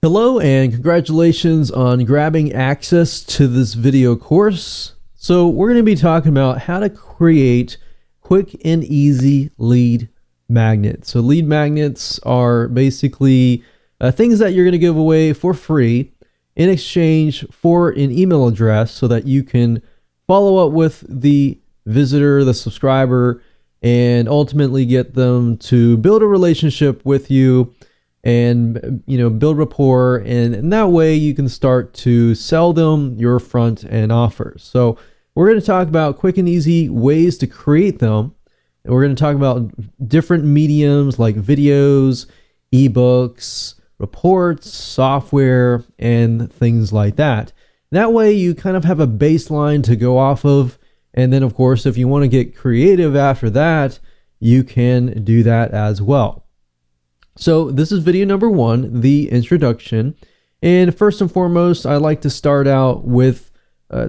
Hello and congratulations on grabbing access to this video course. So we're going to be talking about how to create quick and easy lead magnets. So lead magnets are basically things that you're going to give away for free in exchange for an email address so that you can follow up with the visitor, the subscriber, and ultimately get them to build a relationship with you and build rapport, and that way you can start to sell them your front end offers. So we're going to talk about quick and easy ways to create them, and we're going to talk about different mediums like videos, ebooks, reports, software, and things like that. That way you kind of have a baseline to go off of, and then of course if you want to get creative after that, you can do that as well. So this is video number 1, the introduction. And first and foremost, I like to start out with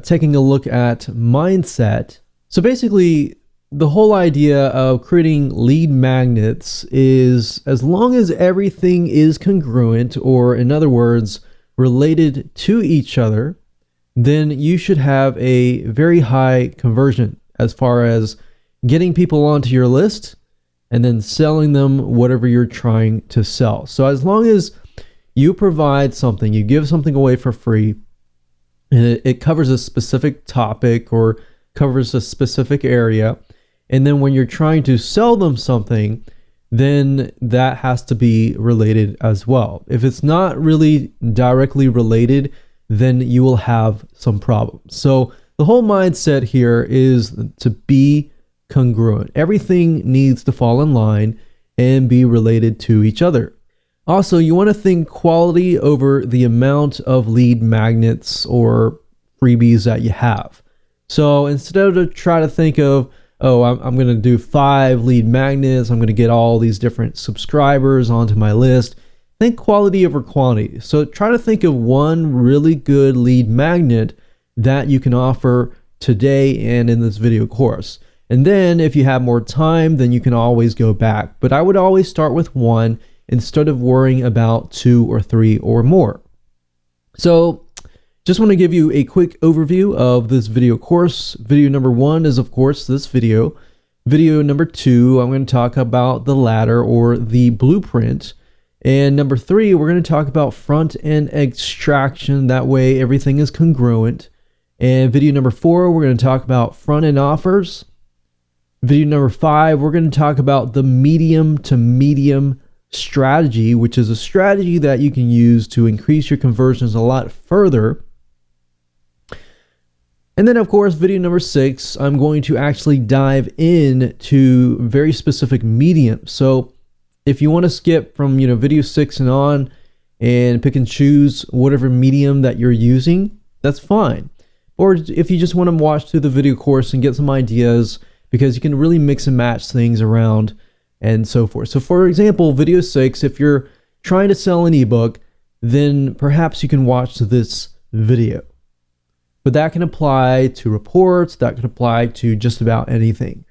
taking a look at mindset. So basically, the whole idea of creating lead magnets is as long as everything is congruent, or in other words, related to each other, then you should have a very high conversion as far as getting people onto your list and then selling them whatever you're trying to sell. So as long as you provide something, you give something away for free, and it covers a specific topic or covers a specific area, and then when you're trying to sell them something, then that has to be related as well. If it's not really directly related, then you will have some problems. So the whole mindset here is to be congruent. Everything needs to fall in line and be related to each other. Also, you want to think quality over the amount of lead magnets or freebies that you have. So instead of try to think of, oh, I'm going to do 5 lead magnets, I'm going to get all these different subscribers onto my list, think quality over quantity. So try to think of one really good lead magnet that you can offer today and in this video course. And then if you have more time, then you can always go back. But I would always start with 1 instead of worrying about 2 or 3 or more. So just want to give you a quick overview of this video course. Video number 1 is of course this video. Video number 2, I'm going to talk about the ladder or the blueprint. And number 3, we're going to talk about front end extraction. That way everything is congruent. And video number 4, we're going to talk about front end offers. Video number 5, we're going to talk about the medium to medium strategy, which is a strategy that you can use to increase your conversions a lot further. And then of course, video number 6, I'm going to actually dive into very specific mediums. So if you want to skip from video 6 and on and pick and choose whatever medium that you're using, that's fine. Or if you just want to watch through the video course and get some ideas, because you can really mix and match things around and so forth. So for example, video 6, if you're trying to sell an ebook, then perhaps you can watch this video. But that can apply to reports, that can apply to just about anything.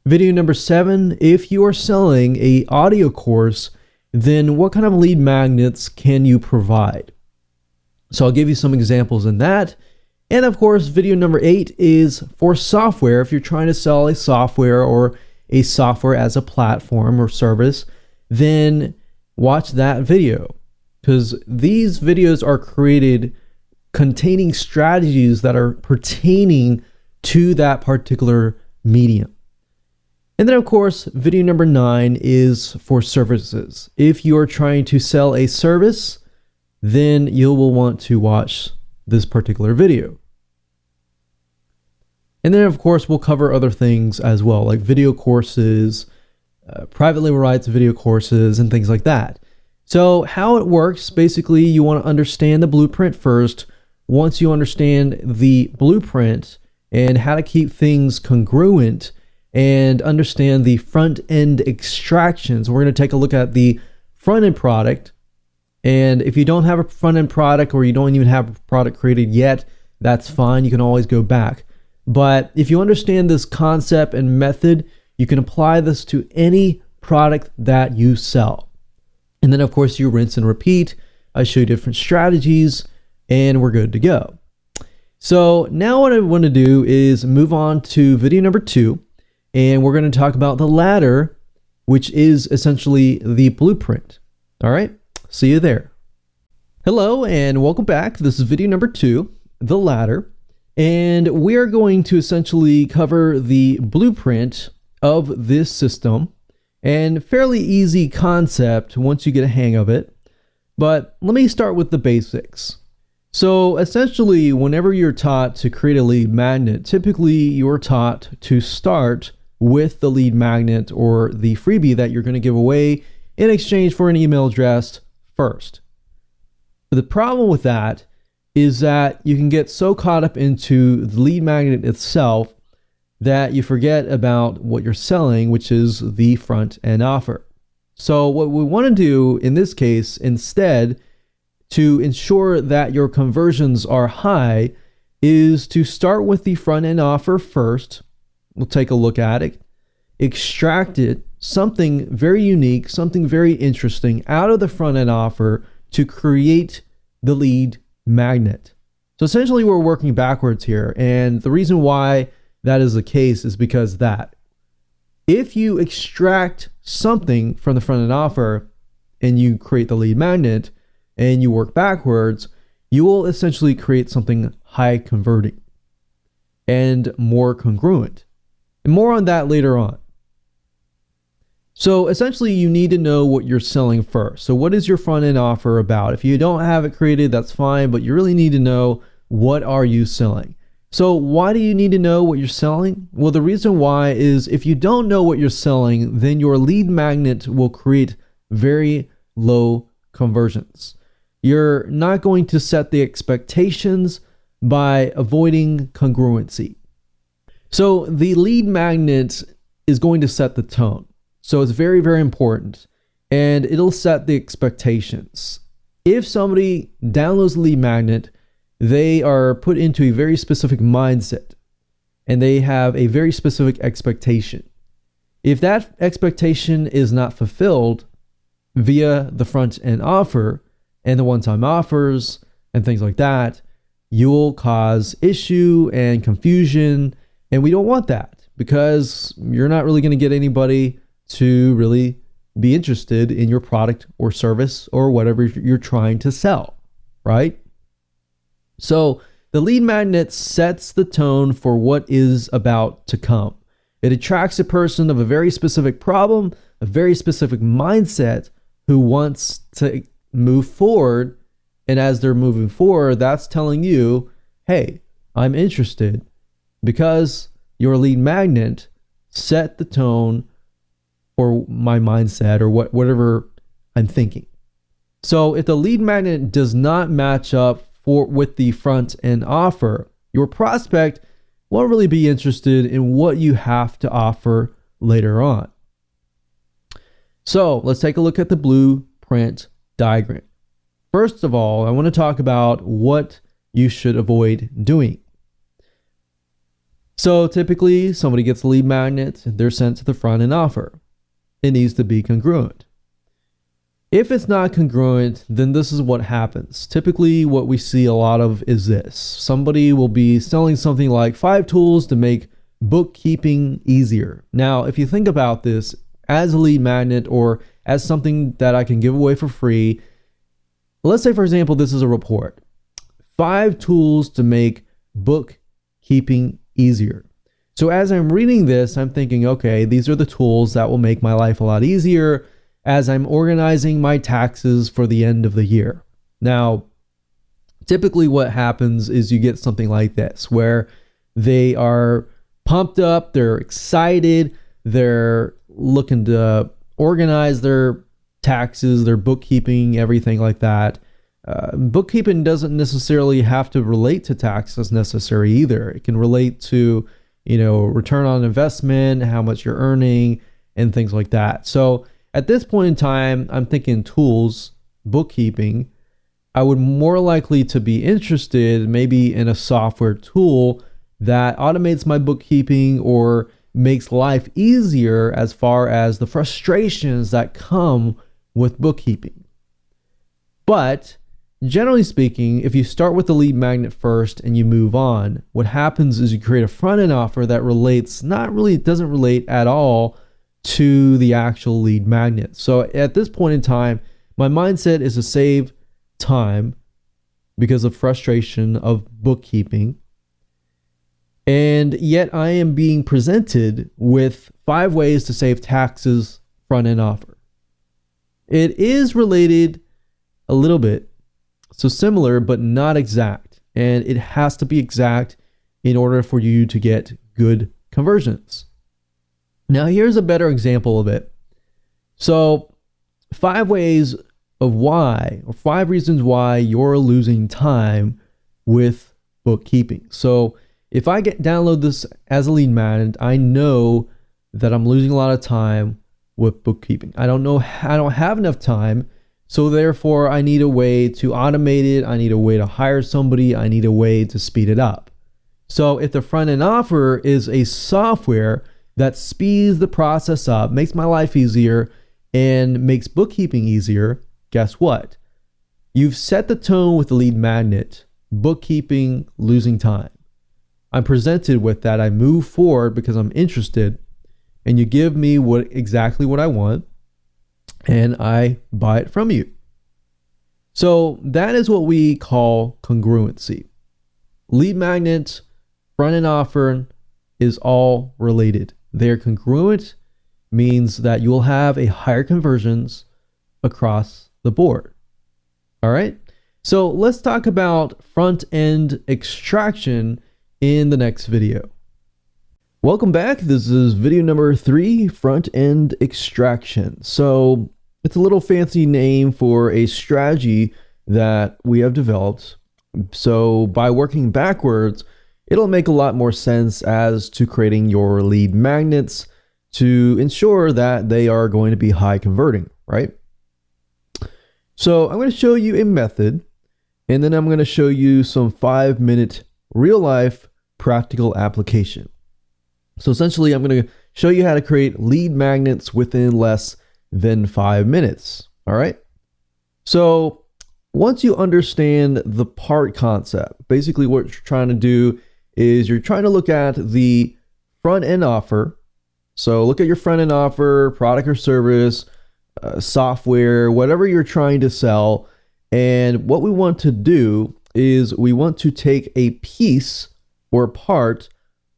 Video number 7, if you are selling an audio course, then what kind of lead magnets can you provide? So I'll give you some examples in that. And of course, video number 8 is for software. If you're trying to sell a software or a software as a platform or service, then watch that video, because these videos are created containing strategies that are pertaining to that particular medium. And then of course, video number 9 is for services. If you're trying to sell a service, then you will want to watch this particular video. And then of course, we'll cover other things as well, like video courses, private label rights video courses, and things like that. So how it works, basically you want to understand the blueprint first. Once you understand the blueprint and how to keep things congruent and understand the front end extractions, we're going to take a look at the front end product. And if you don't have a front end product, or you don't even have a product created yet, that's fine. You can always go back. But if you understand this concept and method, You can apply this to any product that you sell. And then of course you rinse and repeat. I show you different strategies and we're good to go. So now what I want to do is move on to video number 2, and we're going to talk about the ladder, which is essentially the blueprint. All right, see you there. Hello and welcome back. This is video number 2, the ladder, and we are going to essentially cover the blueprint of this system, and fairly easy concept once you get a hang of it. But let me start with the basics. So essentially, whenever you're taught to create a lead magnet, typically you're taught to start with the lead magnet or the freebie that you're going to give away in exchange for an email address first. The problem with that is that you can get so caught up into the lead magnet itself that you forget about what you're selling, which is the front end offer. So what we want to do in this case, instead, to ensure that your conversions are high, is to start with the front end offer first. We'll take a look at it, extract it, something very unique, something very interesting out of the front end offer to create the lead magnet. So essentially we're working backwards here. And the reason why that is the case is because that if you extract something from the front end offer and you create the lead magnet, and you work backwards, you will essentially create something high converting and more congruent. And more on that later on. So essentially you need to know what you're selling first. So what is your front end offer about? If you don't have it created, that's fine, but you really need to know, what are you selling? So why do you need to know what you're selling? Well, the reason why is if you don't know what you're selling, then your lead magnet will create very low conversions. You're not going to set the expectations by avoiding congruency. So the lead magnet is going to set the tone. So it's very, very important, and it'll set the expectations. If somebody downloads the lead magnet, they are put into a very specific mindset and they have a very specific expectation. If that expectation is not fulfilled via the front end offer and the one-time offers and things like that, you'll cause issue and confusion. And we don't want that, because you're not really going to get anybody to really be interested in your product or service or whatever you're trying to sell, right? So the lead magnet sets the tone for what is about to come. It attracts a person of a very specific problem, a very specific mindset, who wants to move forward. And as they're moving forward, that's telling you, hey, I'm interested, because your lead magnet set the tone for my mindset or whatever I'm thinking. So if the lead magnet does not match up with the front end offer, your prospect won't really be interested in what you have to offer later on. So let's take a look at the blueprint diagram. First of all, I want to talk about what you should avoid doing. So typically somebody gets a lead magnet, they're sent to the front end offer. It needs to be congruent. If it's not congruent, then this is what happens. Typically what we see a lot of is this. Somebody will be selling something like 5 tools to make bookkeeping easier. Now, if you think about this as a lead magnet or as something that I can give away for free, let's say, for example, this is a report. 5 tools to make bookkeeping easier. So as I'm reading this, I'm thinking, okay, these are the tools that will make my life a lot easier as I'm organizing my taxes for the end of the year. Now, typically what happens is you get something like this, where they are pumped up, they're excited, they're looking to organize their taxes, their bookkeeping, everything like that. Bookkeeping doesn't necessarily have to relate to taxes necessary either. It can relate to, return on investment, how much you're earning, and things like that. So at this point in time, I'm thinking tools, bookkeeping. I would more likely to be interested maybe in a software tool that automates my bookkeeping or makes life easier as far as the frustrations that come with bookkeeping. But generally speaking, if you start with the lead magnet first and you move on, what happens is you create a front-end offer that doesn't relate at all to the actual lead magnet. So at this point in time, my mindset is to save time because of frustration of bookkeeping. And yet I am being presented with 5 ways to save taxes front-end offer. It is related a little bit, so similar but not exact, and it has to be exact in order for you to get good conversions. Now here's a better example of it. So 5 ways of why, or 5 reasons why you're losing time with bookkeeping. So if I download this as a lead magnet, I know that I'm losing a lot of time with bookkeeping. I don't have enough time, so therefore I need a way to automate it. I need a way to hire somebody. I need a way to speed it up. So if the front-end offer is a software that speeds the process up, makes my life easier, and makes bookkeeping easier, guess what? You've set the tone with the lead magnet, bookkeeping, losing time. I'm presented with that. I move forward because I'm interested, and you give me exactly what I want, and I buy it from you. So that is what we call congruency. Lead magnet, front-end offer is all related. They're congruent, means that you'll have a higher conversions across the board. All right. So let's talk about front-end extraction in the next video. Welcome back. This is video number 3, front-end extraction. So it's a little fancy name for a strategy that we have developed. So by working backwards, it'll make a lot more sense as to creating your lead magnets to ensure that they are going to be high converting, right? So I'm going to show you a method, and then I'm going to show you some 5-minute real life practical application. So essentially, I'm going to show you how to create lead magnets within less than 5 minutes. All right. So once you understand the part concept, basically what you're trying to do is you're trying to look at the front end offer. So look at your front end offer, product or service, software, whatever you're trying to sell. And what we want to do is we want to take a piece or part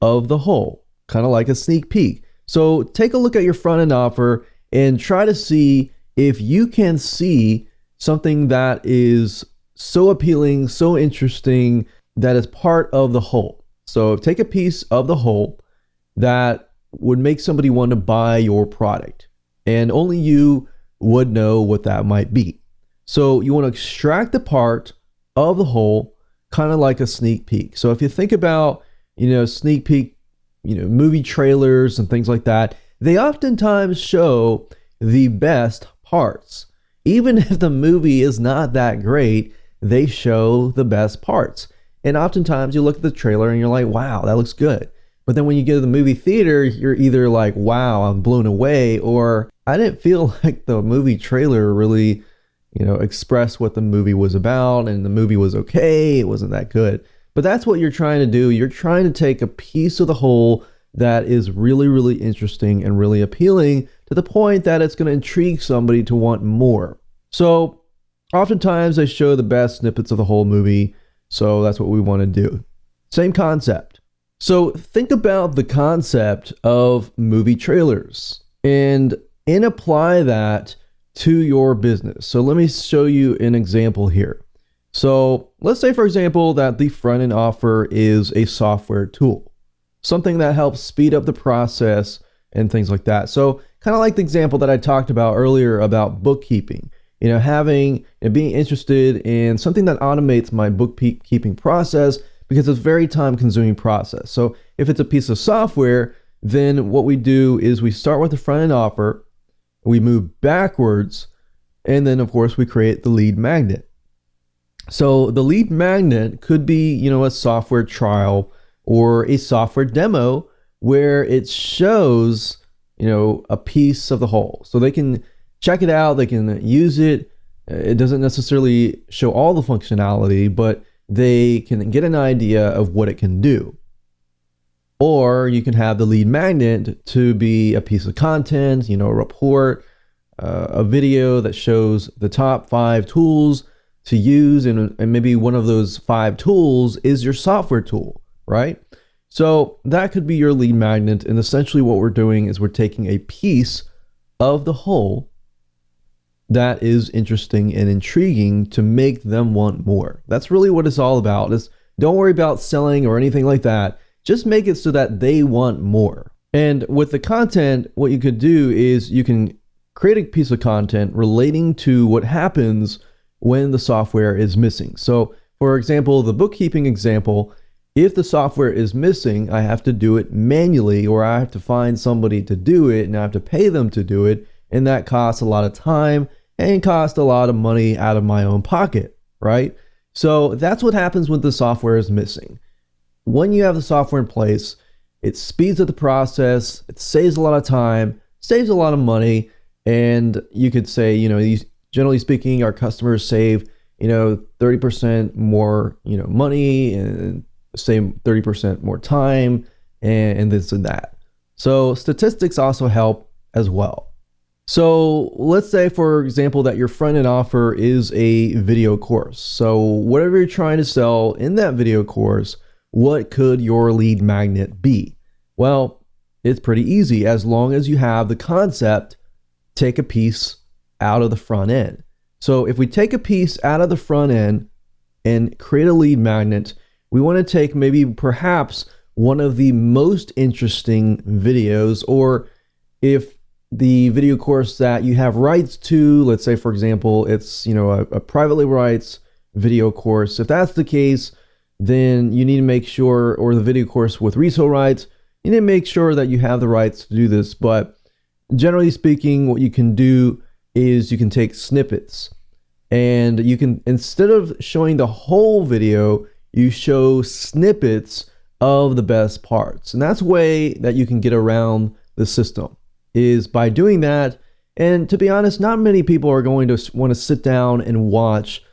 of the whole, kind of like a sneak peek. So take a look at your front end offer and try to see if you can see something that is so appealing, so interesting, that is part of the whole. So take a piece of the whole that would make somebody want to buy your product, and only you would know what that might be. So you want to extract the part of the whole, kind of like a sneak peek. So if you think about, sneak peek, movie trailers and things like that, they oftentimes show the best parts. Even if the movie is not that great, they show the best parts. And oftentimes you look at the trailer and you're like, wow, that looks good. But then when you get to the movie theater, you're either like, wow, I'm blown away, or I didn't feel like the movie trailer really, expressed what the movie was about, and the movie was okay, it wasn't that good. But that's what you're trying to do. You're trying to take a piece of the whole that is really, really interesting and really appealing to the point that it's going to intrigue somebody to want more. So oftentimes I show the best snippets of the whole movie. So that's what we want to do. Same concept. So think about the concept of movie trailers and apply that to your business. So let me show you an example here. So let's say, for example, that the front-end offer is a software tool, something that helps speed up the process and things like that. So kind of like the example that I talked about earlier about bookkeeping, having and being interested in something that automates my bookkeeping process, because it's a very time-consuming process. So if it's a piece of software, then what we do is we start with the front-end offer, we move backwards, and then of course we create the lead magnet. So the lead magnet could be, a software trial or a software demo where it shows, a piece of the whole. So they can check it out, they can use it. It doesn't necessarily show all the functionality, but they can get an idea of what it can do. Or you can have the lead magnet to be a piece of content, a report, a video that shows the top 5 tools to use, and maybe one of those 5 tools is your software tool, right? So that could be your lead magnet, and essentially what we're doing is we're taking a piece of the whole that is interesting and intriguing to make them want more. That's really what it's all about. Don't worry about selling or anything like that. Just make it so that they want more. And with the content, what you could do is you can create a piece of content relating to what happens when the software is missing. So for example, the bookkeeping example, if the software is missing, I have to do it manually, or I have to find somebody to do it and I have to pay them to do it. And that costs a lot of time and costs a lot of money out of my own pocket, right? So that's what happens when the software is missing. When you have the software in place, it speeds up the process, it saves a lot of time, saves a lot of money, and you could say, generally speaking, our customers save, 30% more, money, and save 30% more time, and this and that. So statistics also help as well. So let's say, for example, that your front-end offer is a video course. So whatever you're trying to sell in that video course, what could your lead magnet be? Well, it's pretty easy. As long as you have the concept, take a piece out of the front end. So if we take a piece out of the front end and create a lead magnet, we want to take perhaps one of the most interesting videos, or if the video course that you have rights to, let's say, for example, it's, a privately rights video course. If that's the case, then you need to make sure, or the video course with resale rights, you need to make sure that you have the rights to do this. But generally speaking, what you can do is you can take snippets, and you can, instead of showing the whole video, you show snippets of the best parts. And that's a way that you can get around the system, is by doing that. And to be honest, not many people are going to want to sit down and watch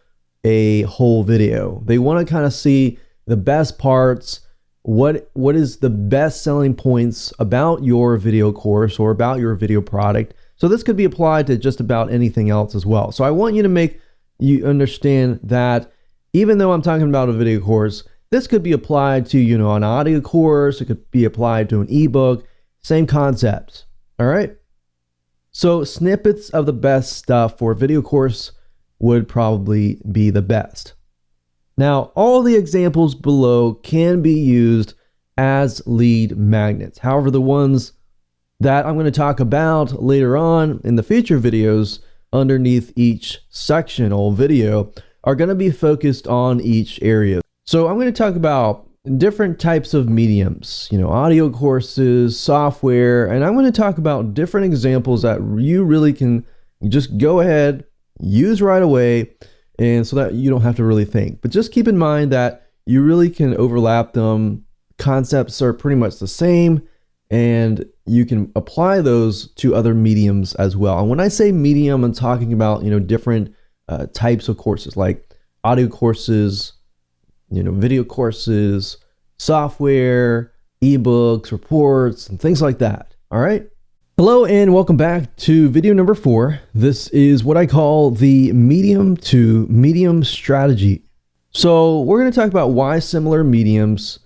a whole video. They want to kind of see the best parts, what is the best selling points about your video course or about your video product. So this could be applied to just about anything else as well. So I want you to make you understand that even though I'm talking about a video course, this could be applied to, an audio course. It could be applied to an ebook, same concepts. All right. So snippets of the best stuff for a video course would probably be the best. Now, all the examples below can be used as lead magnets. However, the ones that I'm going to talk about later on in the future videos underneath each sectional video are going to be focused on each area. So I'm going to talk about different types of mediums, audio courses, software, and I'm going to talk about different examples that you really can just go ahead, use right away, and so that you don't have to really think. But just keep in mind that you really can overlap them. Concepts are pretty much the same, and you can apply those to other mediums as well. And when I say medium, I'm talking about, different types of courses, like audio courses, video courses, software, ebooks, reports, and things like that. All right. Hello and welcome back to video number 4. This is what I call the medium to medium strategy. So we're going to talk about why similar mediums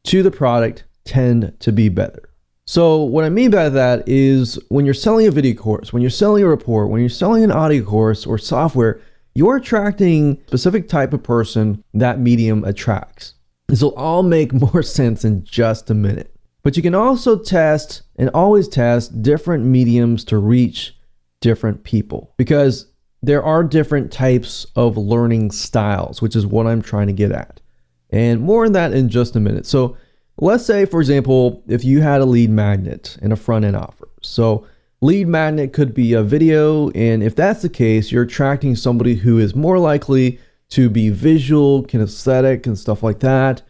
to the product tend to be better. So what I mean by that is when you're selling a video course, when you're selling a report, when you're selling an audio course or software, you're attracting a specific type of person that medium attracts. This will all make more sense in just a minute. But you can also test and always test different mediums to reach different people, because there are different types of learning styles, which is what I'm trying to get at. And more on that in just a minute. So let's say, for example, if you had a lead magnet and a front-end offer. So lead magnet could be a video, and if that's the case, you're attracting somebody who is more likely to be visual, kinesthetic, and stuff like that.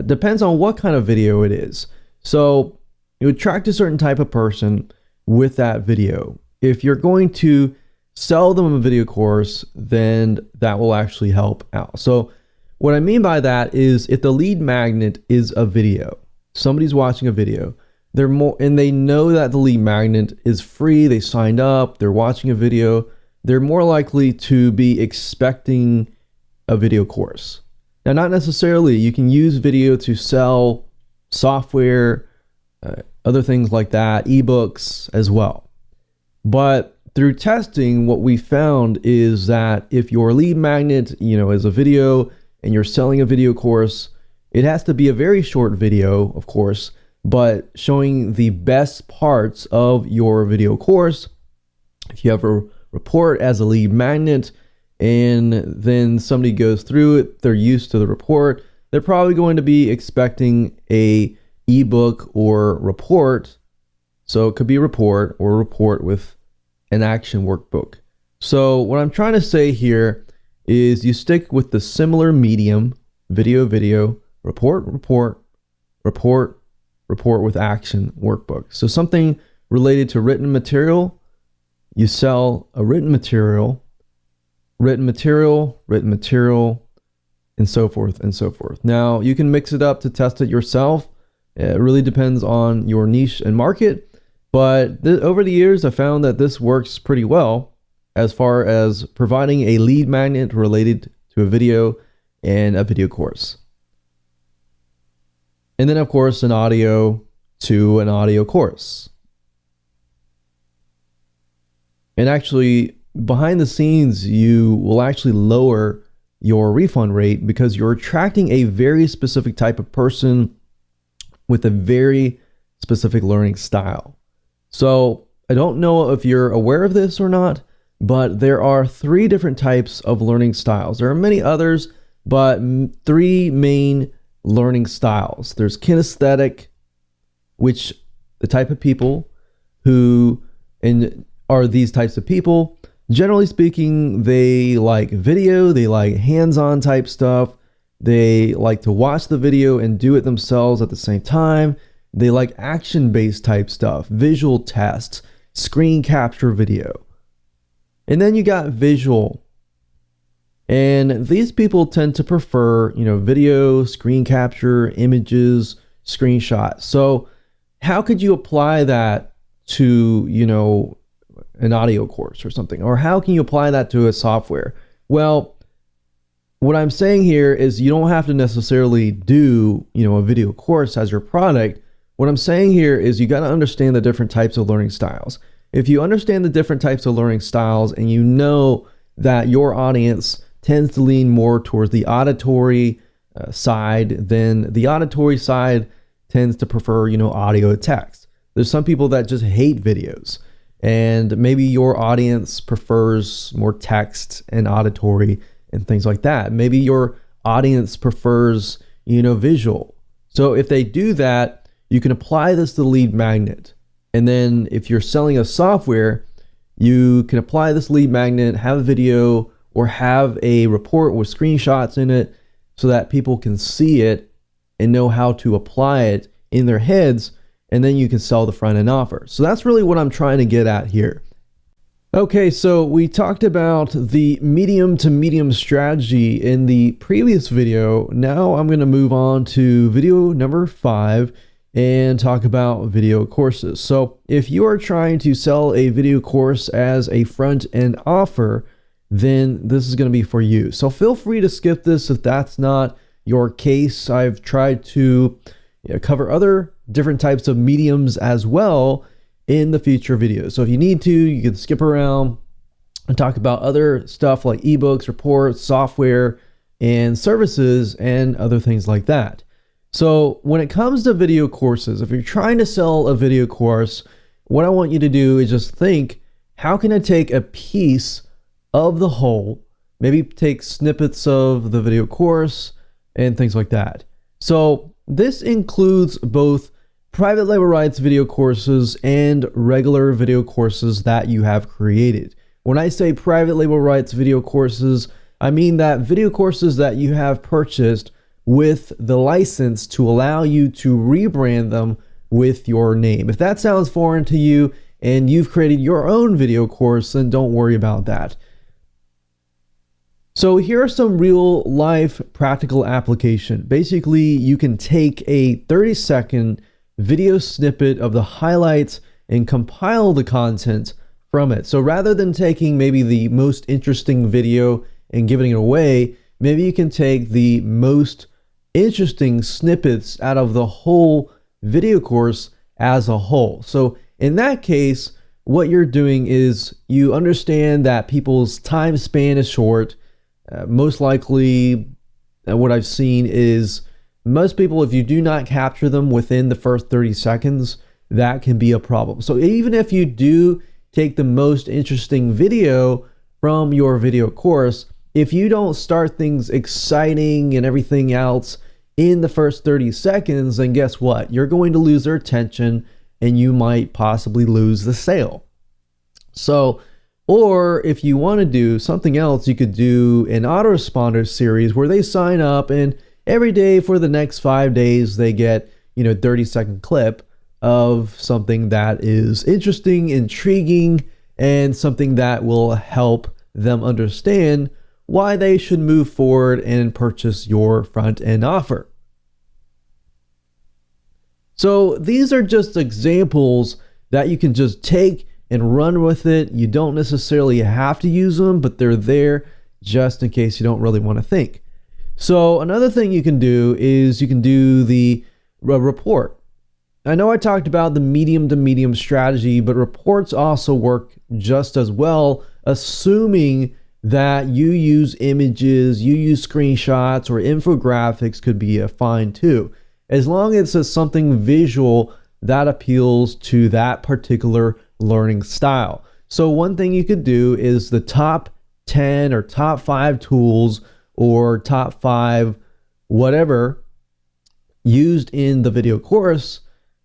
Depends on what kind of video it is. So you attract a certain type of person with that video. If you're going to sell them a video course, then that will actually help out. So what I mean by that is if the lead magnet is a video, somebody's watching a video, they're more, and they know that the lead magnet is free, they signed up, they're watching a video, they're more likely to be expecting a video course. Now, not necessarily, you can use video to sell software, other things like that, ebooks as well. But through testing, what we found is that if your lead magnet, is a video and you're selling a video course, it has to be a very short video, of course, but showing the best parts of your video course. If you have a report as a lead magnet and then somebody goes through it, they're used to the report, they're probably going to be expecting a ebook or report. So it could be a report or a report with an action workbook. So what I'm trying to say here is you stick with the similar medium, video, report with action workbook. So something related to written material, you sell a written material, and so forth and so forth. Now you can mix it up to test it yourself. It really depends on your niche and market, but over the years I found that this works pretty well as far as providing a lead magnet related to a video and a video course. And then of course an audio to an audio course. And actually behind the scenes, you will actually lower your refund rate because you're attracting a very specific type of person with a very specific learning style. So I don't know if you're aware of this or not, but there are 3 different types of learning styles. There are many others, but 3 main learning styles. There's kinesthetic, which the type of people who are these types of people. Generally speaking, they like video, they like hands-on type stuff. They like to watch the video and do it themselves at the same time. They like action-based type stuff, visual tests, screen capture video. And then you got visual. And these people tend to prefer, video, screen capture, images, screenshots. So how could you apply that to, an audio course or something? Or how can you apply that to a software? Well, what I'm saying here is you don't have to necessarily do, a video course as your product. What I'm saying here is you got to understand the different types of learning styles. If you understand the different types of learning styles and you know that your audience tends to lean more towards the auditory side, then the auditory side tends to prefer, audio to text. There's some people that just hate videos, and maybe your audience prefers more text and auditory and things like that. Maybe your audience prefers, visual. So if they do that, you can apply this to the lead magnet. And then if you're selling a software, you can apply this lead magnet, have a video, or have a report with screenshots in it so that people can see it and know how to apply it in their heads, and then you can sell the front end offer. So that's really what I'm trying to get at here. Okay, so we talked about the medium to medium strategy in the previous video. Now I'm going to move on to video number 5 and talk about video courses. So if you are trying to sell a video course as a front end offer, then this is going to be for you. So feel free to skip this if that's not your case. I've tried to cover other different types of mediums as well in the future videos. So if you need to, you can skip around and talk about other stuff like ebooks, reports, software, and services, and other things like that. So when it comes to video courses, if you're trying to sell a video course, what I want you to do is just think, how can I take a piece of the whole, maybe take snippets of the video course and things like that. So this includes both private label rights video courses and regular video courses that you have created. When I say private label rights video courses, I mean that video courses that you have purchased with the license to allow you to rebrand them with your name. If that sounds foreign to you and you've created your own video course, then don't worry about that. So here are some real life practical application. Basically, you can take a 30-second video snippet of the highlights and compile the content from it. So rather than taking maybe the most interesting video and giving it away, maybe you can take the most interesting snippets out of the whole video course as a whole. So in that case, what you're doing is you understand that people's time span is short. Most likely, what I've seen is most people, if you do not capture them within the first 30 seconds, that can be a problem. So even if you do take the most interesting video from your video course, if you don't start things exciting and everything else in the first 30 seconds, then guess what? You're going to lose their attention and you might possibly lose the sale. So, or if you want to do something else, you could do an autoresponder series where they sign up and every day for the next 5 days, they get, 30-second clip of something that is interesting, intriguing, and something that will help them understand why they should move forward and purchase your front-end offer. So these are just examples that you can just take and run with it. You don't necessarily have to use them, but they're there just in case you don't really want to think. So another thing you can do is you can do the report. I know I talked about the medium to medium strategy, but reports also work just as well, assuming that you use images, you use screenshots, or infographics could be fine too, as long as it's something visual that appeals to that particular learning style. So one thing you could do is the top 10 or top 5 tools or top 5 whatever used in the video course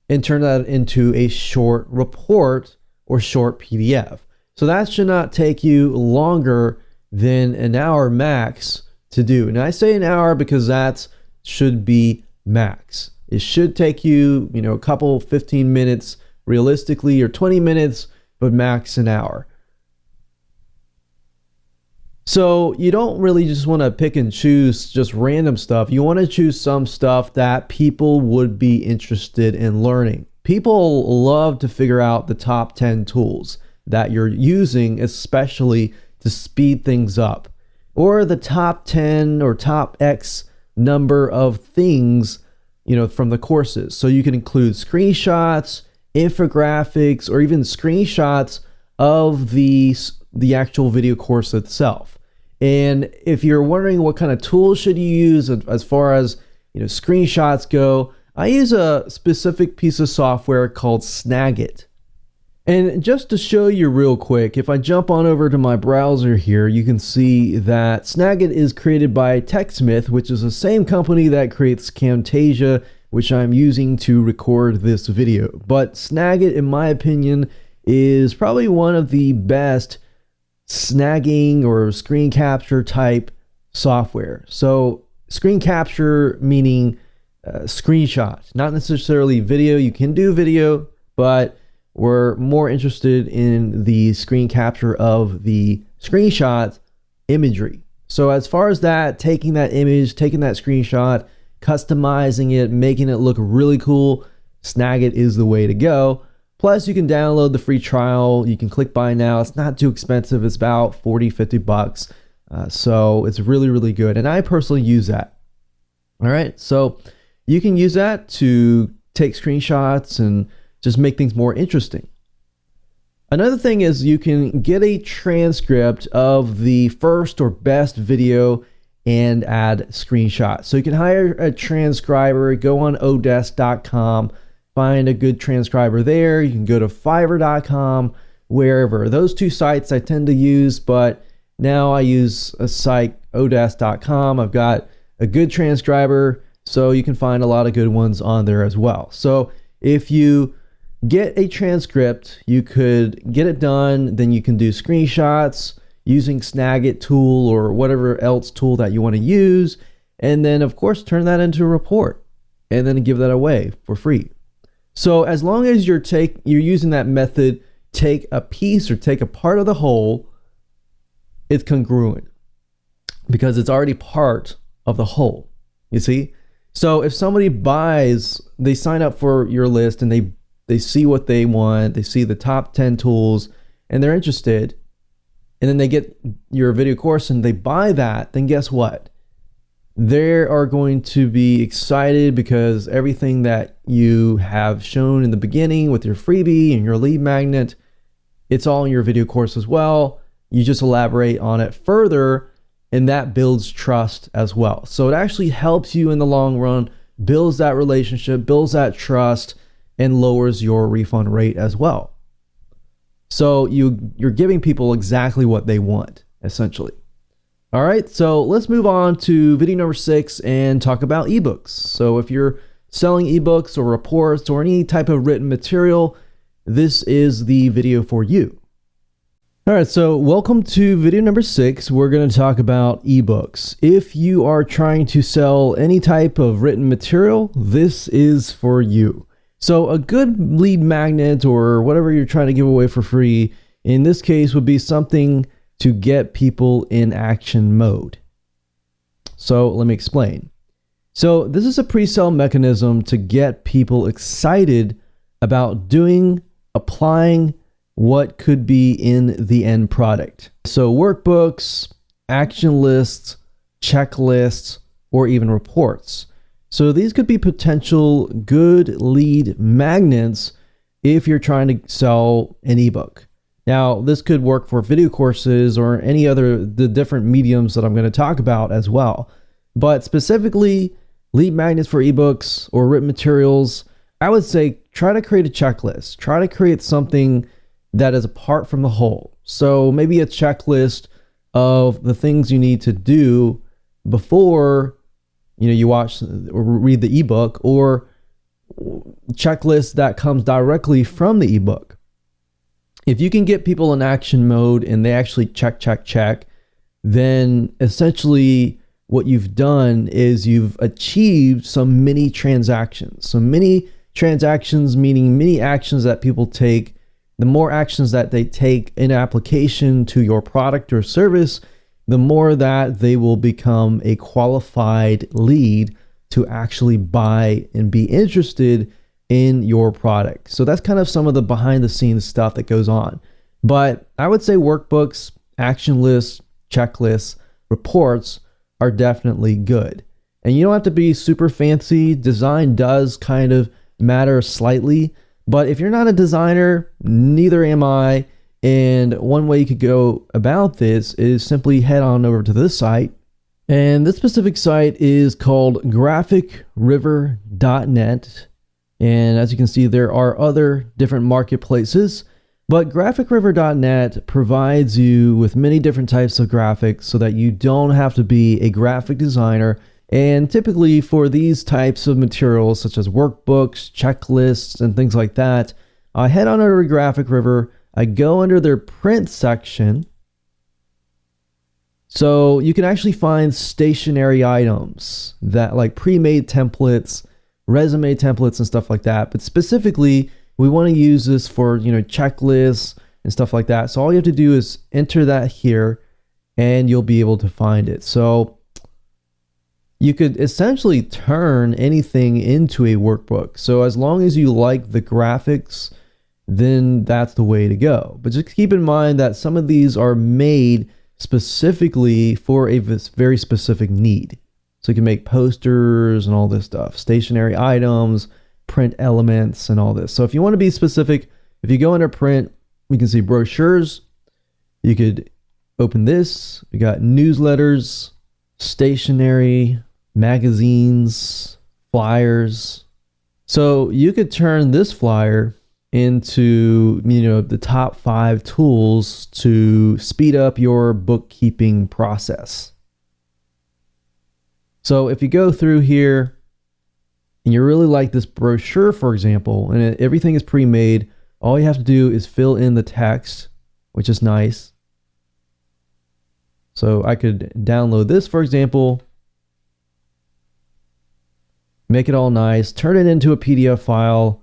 and turn that into a short report or short PDF. So that should not take you longer than an hour max to do. And I say an hour because that should be max. It should take you, a couple 15 minutes realistically, or 20 minutes, but max an hour. So you don't really just want to pick and choose just random stuff. You want to choose some stuff that people would be interested in learning. People love to figure out the top 10 tools that you're using, especially to speed things up, or the top 10 or top X number of things, from the courses. So you can include screenshots, infographics, or even screenshots of the actual video course itself. And if you're wondering what kind of tools should you use as far as screenshots go, I use a specific piece of software called Snagit. And just to show you real quick, if I jump on over to my browser here, you can see that Snagit is created by TechSmith, which is the same company that creates Camtasia, which I'm using to record this video. But Snagit, in my opinion, is probably one of the best snagging or screen capture type software. So screen capture meaning screenshot, not necessarily video. You can do video, but we're more interested in the screen capture of the screenshot imagery. So as far as that, taking that image, taking that screenshot, customizing it, making it look really cool, Snagit is the way to go. Plus, you can download the free trial. You can click buy now. It's not too expensive. It's about 40, 50 bucks. So it's really, really good. And I personally use that. All right. So you can use that to take screenshots and just make things more interesting. Another thing is you can get a transcript of the first or best video and add screenshots. So you can hire a transcriber, go on odesk.com, find a good transcriber there. You can go to fiverr.com, wherever. Those two sites I tend to use, but now I use a site, odesk.com. I've got a good transcriber, so you can find a lot of good ones on there as well. So if you get a transcript, you could get it done, then you can do screenshots using Snagit tool or whatever else tool that you want to use, and then of course turn that into a report and then give that away for free. So as long as you're using that method, take a piece or take a part of the whole, it's congruent because it's already part of the whole. You see? So if somebody they sign up for your list and they see what they want, they see the top 10 tools and they're interested, and then they get your video course and they buy that, then guess what? They are going to be excited because everything that you have shown in the beginning with your freebie and your lead magnet, it's all in your video course as well. You just elaborate on it further, and that builds trust as well. So it actually helps you in the long run, builds that relationship, builds that trust, and lowers your refund rate as well. So you're giving people exactly what they want, essentially. All right, so let's move on to video number 6 and talk about ebooks. So if you're selling ebooks or reports or any type of written material, this is the video for you. All right, so welcome to video number 6. We're going to talk about ebooks. If you are trying to sell any type of written material, this is for you. So a good lead magnet or whatever you're trying to give away for free, in this case would be something to get people in action mode. So let me explain. So this is a pre-sale mechanism to get people excited about applying what could be in the end product. So workbooks, action lists, checklists, or even reports. So these could be potential good lead magnets if you're trying to sell an ebook. Now, this could work for video courses or any other the different mediums that I'm going to talk about as well. But specifically, lead magnets for ebooks or written materials, I would say try to create a checklist. Try to create something that is apart from the whole. So maybe a checklist of the things you need to do before you watch or read the ebook, or checklist that comes directly from the ebook. If you can get people in action mode and they actually check, then essentially what you've done is you've achieved some mini transactions. So mini transactions meaning many actions that people take. The more actions that they take in application to your product or service, the more that they will become a qualified lead to actually buy and be interested in your product. So that's kind of some of the behind the scenes stuff that goes on. But I would say workbooks, action lists, checklists, reports are definitely good. And you don't have to be super fancy. Design does kind of matter slightly, but if you're not a designer, neither am I. And one way you could go about this is simply head on over to this site. And this specific site is called graphicriver.net. And as you can see, there are other different marketplaces, but graphicriver.net provides you with many different types of graphics so that you don't have to be a graphic designer. And typically for these types of materials, such as workbooks, checklists, and things like that, I head on over to Graphic River. I go under their print section. So you can actually find stationary items that like pre-made templates, resume templates and stuff like that. But specifically, we want to use this for, checklists and stuff like that. So all you have to do is enter that here and you'll be able to find it. So you could essentially turn anything into a workbook. So as long as you like the graphics, then that's the way to go. But just keep in mind that some of these are made specifically for a very specific need. So you can make posters and all this stuff, stationary items, print elements, and all this. So if you want to be specific, if you go under print, we can see brochures. You could open this. We got newsletters, stationery, magazines, flyers. So you could turn this flyer into, the top 5 tools to speed up your bookkeeping process. So if you go through here and you really like this brochure, for example, and everything is pre-made, all you have to do is fill in the text, which is nice. So I could download this, for example, make it all nice, turn it into a PDF file,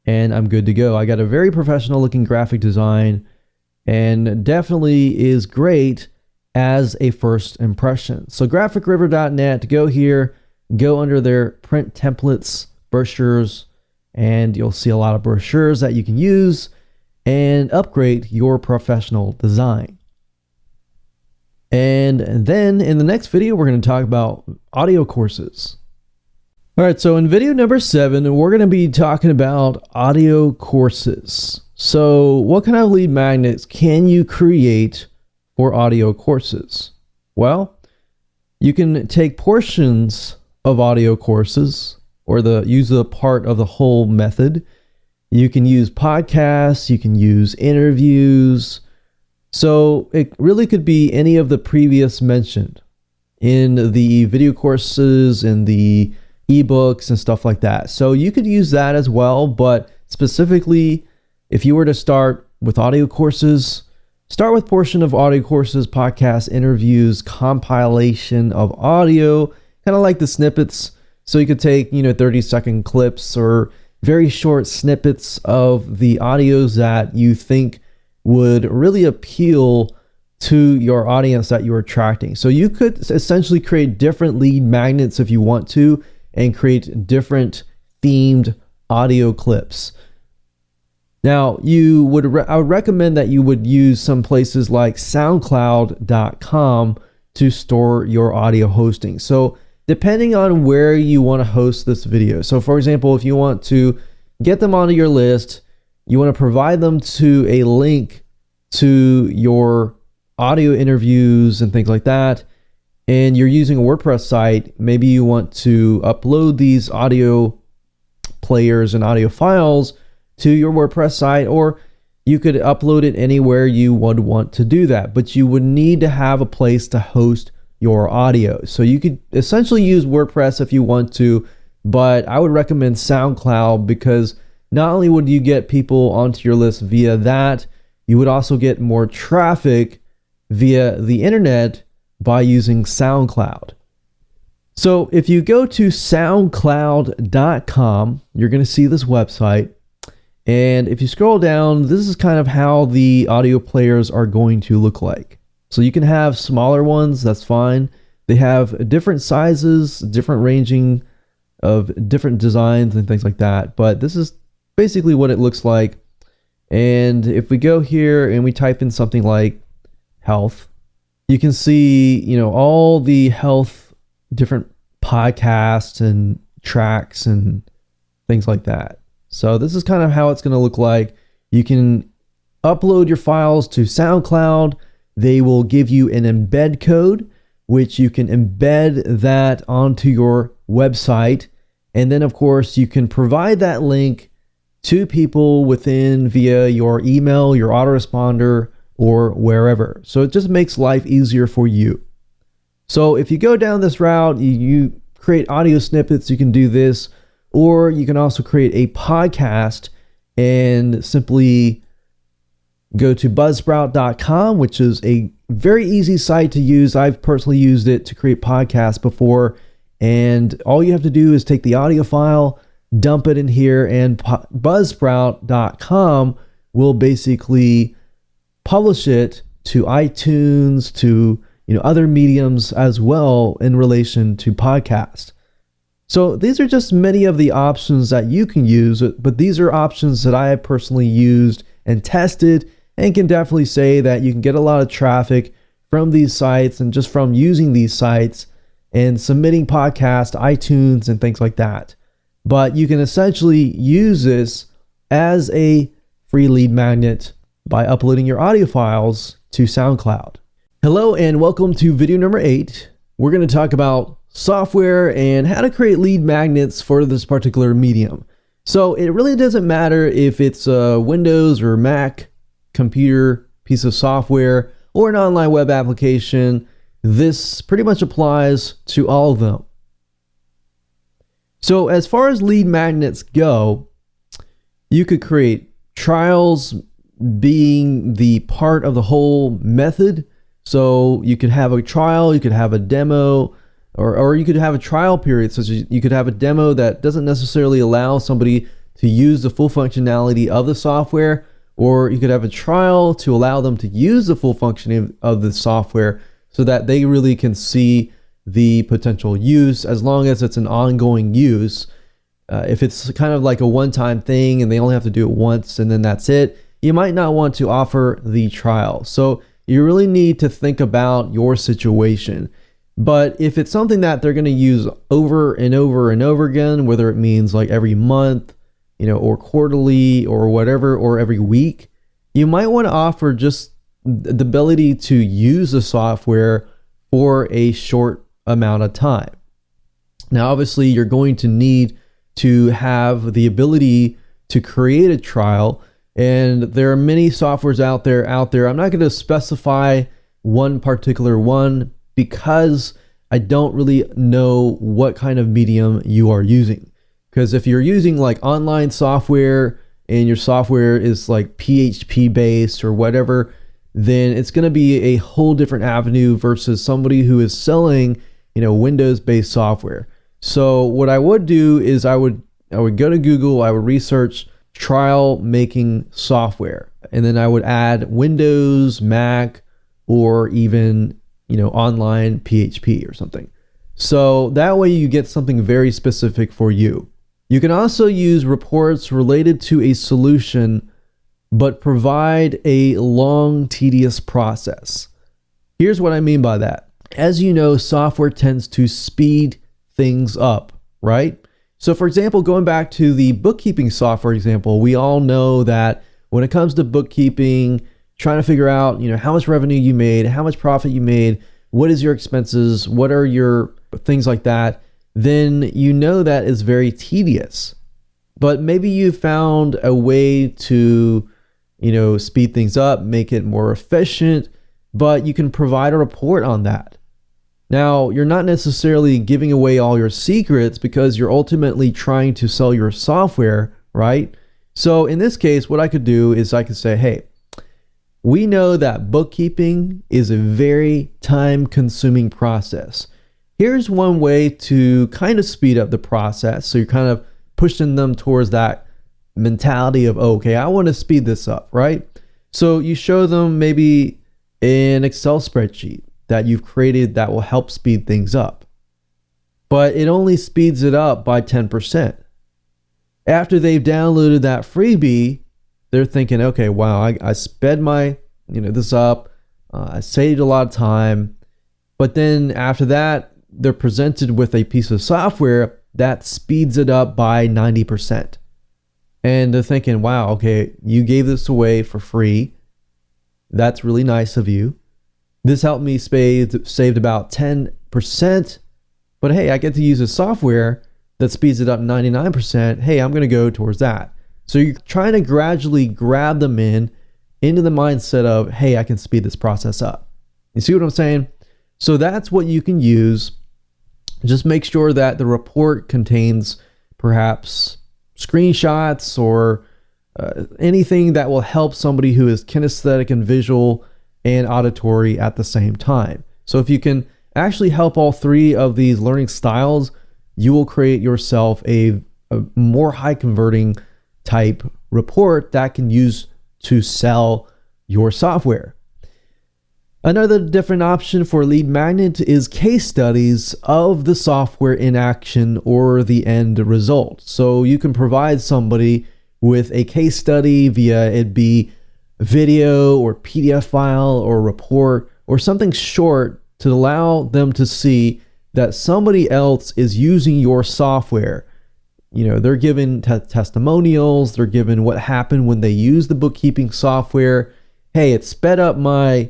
and I'm good to go. I got a very professional looking graphic design and definitely is great as a first impression. So graphicriver.net, go here, go under their print templates, brochures, and you'll see a lot of brochures that you can use and upgrade your professional design. And then in the next video, we're going to talk about audio courses. All right, so in video number 7, we're going to be talking about audio courses. So what kind of lead magnets can you create for audio courses? Well, you can take portions of audio courses or use the part of the whole method. You can use podcasts, you can use interviews. So it really could be any of the previous mentioned in the video courses and the ebooks and stuff like that. So you could use that as well, but specifically, if you were to start with audio courses, start with portion of audio courses, podcasts, interviews, compilation of audio, kind of like the snippets. So you could take, 30-second clips or very short snippets of the audios that you think would really appeal to your audience that you're attracting. So you could essentially create different lead magnets if you want to, and create different themed audio clips. Now, I would recommend that you would use some places like SoundCloud.com to store your audio hosting. So depending on where you want to host this video. So for example, if you want to get them onto your list, you want to provide them to a link to your audio interviews and things like that, and you're using a WordPress site, maybe you want to upload these audio players and audio files to your WordPress site, or you could upload it anywhere you would want to do that, but you would need to have a place to host your audio. So you could essentially use WordPress if you want to, but I would recommend SoundCloud because not only would you get people onto your list via that, you would also get more traffic via the internet by using SoundCloud. So if you go to soundcloud.com, you're going to see this website. And if you scroll down, this is kind of how the audio players are going to look like. So you can have smaller ones, that's fine. They have different sizes, different ranging of different designs and things like that. But this is basically what it looks like. And if we go here and we type in something like health, you can see, all the health, different podcasts and tracks and things like that. So this is kind of how it's going to look like. You can upload your files to SoundCloud. They will give you an embed code, which you can embed that onto your website. And then, of course, you can provide that link to people via your email, your autoresponder, or wherever. So it just makes life easier for you. So if you go down this route, you create audio snippets, you can do this, or you can also create a podcast and simply go to buzzsprout.com, which is a very easy site to use. I've personally used it to create podcasts before, and all you have to do is take the audio file, dump it in here, and buzzsprout.com will basically publish it to iTunes, to other mediums as well in relation to podcast. So these are just many of the options that you can use, but these are options that I have personally used and tested, and can definitely say that you can get a lot of traffic from these sites and just from using these sites and submitting podcasts to iTunes and things like that. But you can essentially use this as a free lead magnet by uploading your audio files to SoundCloud. Hello and welcome to video number 8. We're going to talk about software and how to create lead magnets for this particular medium. So it really doesn't matter if it's a Windows or Mac computer piece of software or an online web application. This pretty much applies to all of them. So as far as lead magnets go, you could create trials being the part of the whole method. So you could have a trial, you could have a demo, or you could have a trial period. So you could have a demo that doesn't necessarily allow somebody to use the full functionality of the software, or you could have a trial to allow them to use the full functioning of the software so that they really can see the potential use, as long as it's an ongoing use. If it's kind of like a one-time thing and they only have to do it once and then that's it, you might not want to offer the trial. So you really need to think about your situation. But if it's something that they're going to use over and over and over again, whether it means like every month, or quarterly or whatever, or every week, you might want to offer just the ability to use the software for a short amount of time. Now, obviously, you're going to need to have the ability to create a trial, and there are many softwares out there. I'm not going to specify one particular one because I don't really know what kind of medium you are using. Because if you're using like online software and your software is like PHP based or whatever, then it's going to be a whole different avenue versus somebody who is selling, Windows based software. So what I would do is I would go to Google, I would research trial making software, and then I would add Windows, Mac, or even, online PHP or something. So that way you get something very specific for you. You can also use reports related to a solution, but provide a long, tedious process. Here's what I mean by that. As you know, software tends to speed things up, right? So for example, going back to the bookkeeping software example, we all know that when it comes to bookkeeping, trying to figure out, how much revenue you made, how much profit you made, what is your expenses, what are your things like that, then that is very tedious. But maybe you found a way to, speed things up, make it more efficient, but you can provide a report on that. Now, you're not necessarily giving away all your secrets because you're ultimately trying to sell your software, right? So in this case, what I could do is I could say, hey, we know that bookkeeping is a very time-consuming process. Here's one way to kind of speed up the process. So you're kind of pushing them towards that mentality of, okay, I want to speed this up, right? So you show them maybe an Excel spreadsheet that you've created that will help speed things up. But it only speeds it up by 10%. After they've downloaded that freebie, they're thinking, okay, wow, I sped my, this up. I saved a lot of time. But then after that, they're presented with a piece of software that speeds it up by 90%. And they're thinking, wow, okay, you gave this away for free. That's really nice of you. This helped me saved about 10%. But hey, I get to use a software that speeds it up 99%. Hey, I'm going to go towards that. So you're trying to gradually grab them into the mindset of, hey, I can speed this process up. You see what I'm saying? So that's what you can use. Just make sure that the report contains perhaps screenshots or anything that will help somebody who is kinesthetic and visual and auditory at the same time. So if you can actually help all three of these learning styles, you will create yourself a more high converting type report that can use to sell your software. Another different option for lead magnet is case studies of the software in action or the end result. So you can provide somebody with a case study via it be video or PDF file or report or something short to allow them to see that somebody else is using your software. They're given testimonials, they're given what happened when they use the bookkeeping software. Hey, it sped up my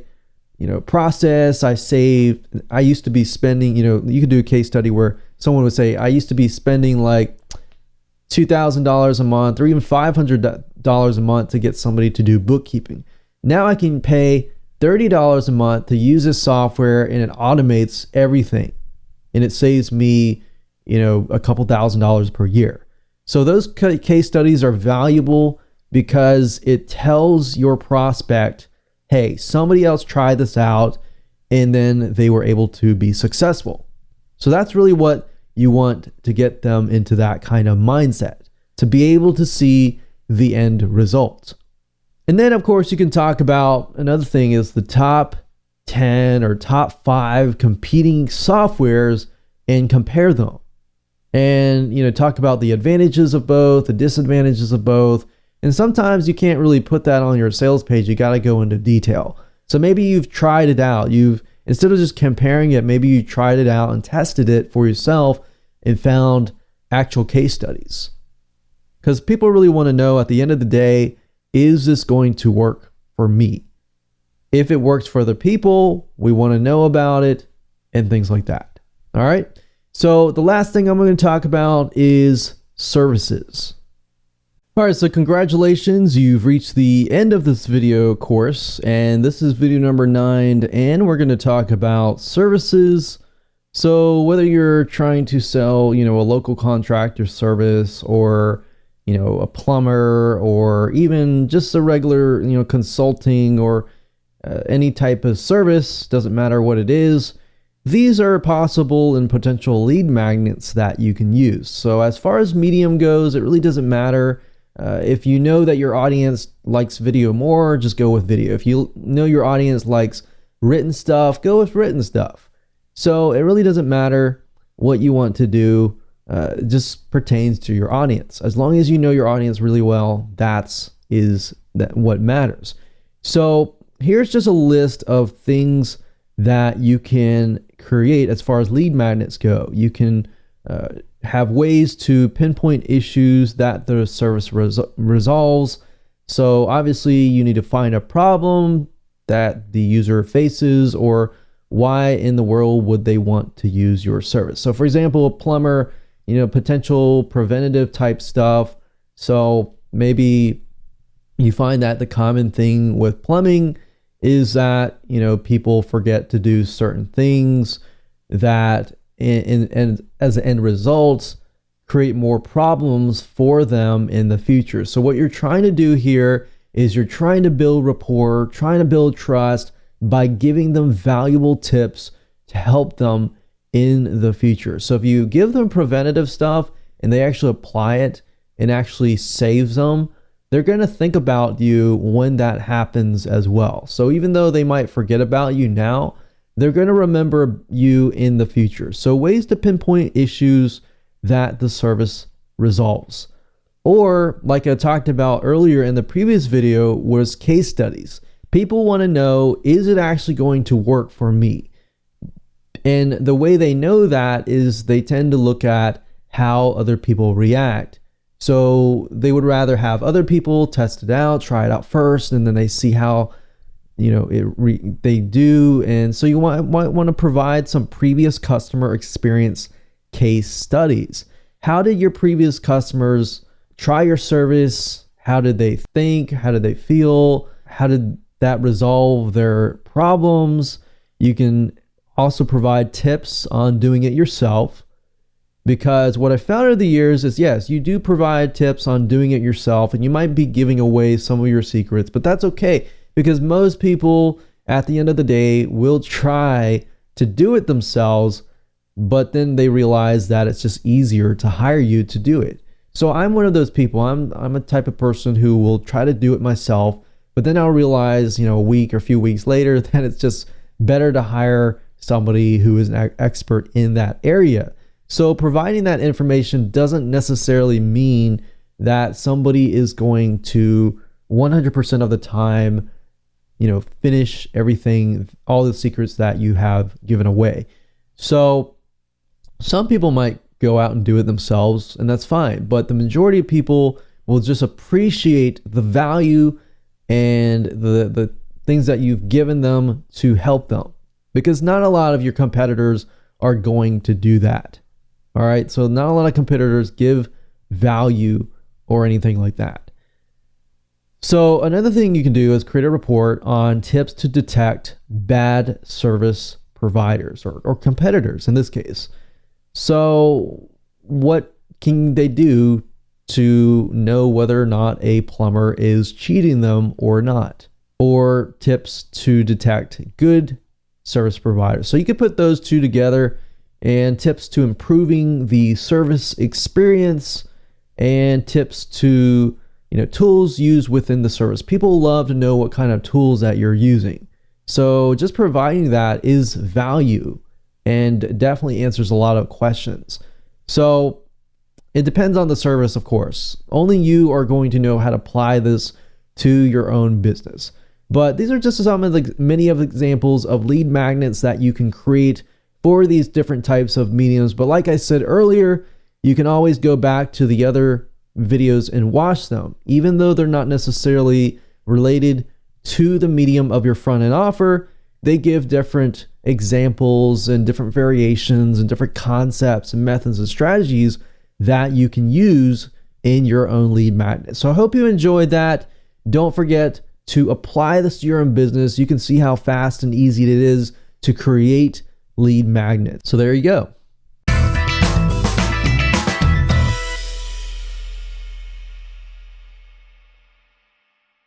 process. I used to be spending, you could do a case study where someone would say, I used to be spending like $2,000 a month or even $500 a month to get somebody to do bookkeeping. Now I can pay $30 a month to use this software and it automates everything. And it saves me, a couple $1,000s per year. So those case studies are valuable because it tells your prospect, hey, somebody else tried this out and then they were able to be successful. So that's really what you want to get them into that kind of mindset. to be able to see the end result. And then of course you can talk about another thing is the top 10 or top 5 competing softwares and compare them. And talk about the advantages of both, the disadvantages of both. And sometimes you can't really put that on your sales page. You got to go into detail. So maybe you've tried it out. Instead of just comparing it, maybe you tried it out and tested it for yourself and found actual case studies. Because people really want to know at the end of the day, is this going to work for me? If it works for other people, we want to know about it and things like that. All right. So the last thing I'm going to talk about is services. All right, so congratulations, you've reached the end of this video course, and this is video number 9, and we're going to talk about services. So whether you're trying to sell, a local contractor service, or a plumber, or even just a regular, consulting, or any type of service, doesn't matter what it is. These are possible and potential lead magnets that you can use. So as far as medium goes, it really doesn't matter. If you know that your audience likes video more, just go with video. If you know your audience likes written stuff, go with written stuff. So it really doesn't matter what you want to do. It just pertains to your audience. As long as you know your audience really well, that's what matters. So here's just a list of things that you can create as far as lead magnets go. You can have ways to pinpoint issues that the service resolves. So obviously you need to find a problem that the user faces, or why in the world would they want to use your service. So for example, a plumber, potential preventative type stuff. So maybe you find that the common thing with plumbing is that, people forget to do certain things that and as an end result create more problems for them in the future. So what you're trying to do here is you're trying to build rapport, trying to build trust by giving them valuable tips to help them in the future. So if you give them preventative stuff and they actually apply it and actually saves them, they're going to think about you when that happens as well. So even though they might forget about you now, they're going to remember you in the future. So ways to pinpoint issues that the service resolves. Or like I talked about earlier in the previous video was case studies. People want to know, is it actually going to work for me? And the way they know that is they tend to look at how other people react. So they would rather have other people test it out, try it out first, and then they see how they do. And so you want to provide some previous customer experience case studies. How did your previous customers try your service? How did they think? How did they feel? How did that resolve their problems? You can also provide tips on doing it yourself, because what I found over the years is, yes, you do provide tips on doing it yourself, and you might be giving away some of your secrets, but that's okay, because most people at the end of the day will try to do it themselves, but then they realize that it's just easier to hire you to do it. So I'm one of those people. I'm a type of person who will try to do it myself, but then I'll realize, a week or a few weeks later that it's just better to hire somebody who is an expert in that area. So providing that information doesn't necessarily mean that somebody is going to 100% of the time, finish everything, all the secrets that you have given away. So some people might go out and do it themselves, and that's fine. But the majority of people will just appreciate the value and the things that you've given them to help them, because not a lot of your competitors are going to do that. All right, so not a lot of competitors give value or anything like that. So another thing you can do is create a report on tips to detect bad service providers or competitors in this case. So what can they do to know whether or not a plumber is cheating them or not? Or tips to detect good service providers. So you could put those two together, and tips to improving the service experience and tips to tools used within the service. People love to know what kind of tools that you're using. So just providing that is value and definitely answers a lot of questions. So it depends on the service, of course. Only you are going to know how to apply this to your own business. But these are just some of the many of the examples of lead magnets that you can create for these different types of mediums. But like I said earlier, you can always go back to the other videos and watch them, even though they're not necessarily related to the medium of your front end offer. They give different examples and different variations and different concepts and methods and strategies that you can use in your own lead magnet. So I hope you enjoyed that. Don't forget to apply this to your own business. You can see how fast and easy it is to create lead magnets. So there you go.